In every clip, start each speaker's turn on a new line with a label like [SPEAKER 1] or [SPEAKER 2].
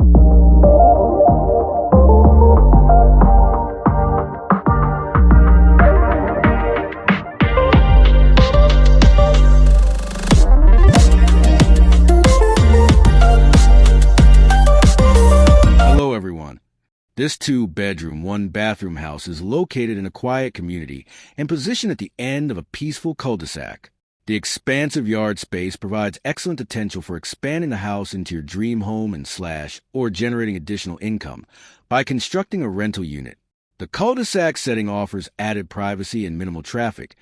[SPEAKER 1] Hello everyone. This 2-bedroom, 1-bathroom house is located in a quiet community and positioned at the end of a peaceful cul-de-sac. The expansive yard space provides excellent potential for expanding the house into your dream home or generating additional income by constructing a rental unit. The cul-de-sac setting offers added privacy and minimal traffic,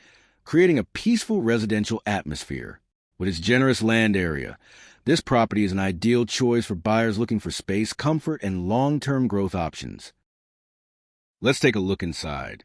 [SPEAKER 1] creating a peaceful residential atmosphere. With its generous land area, this property is an ideal choice for buyers looking for space, comfort, and long-term growth options. Let's take a look inside.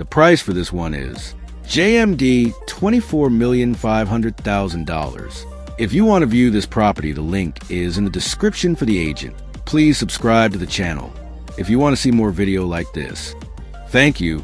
[SPEAKER 1] Price for this one is JMD $24,500,000. If you want to view this property, the link is in the description for the agent. Please subscribe to the channel if you want to see more video like this. Thank you.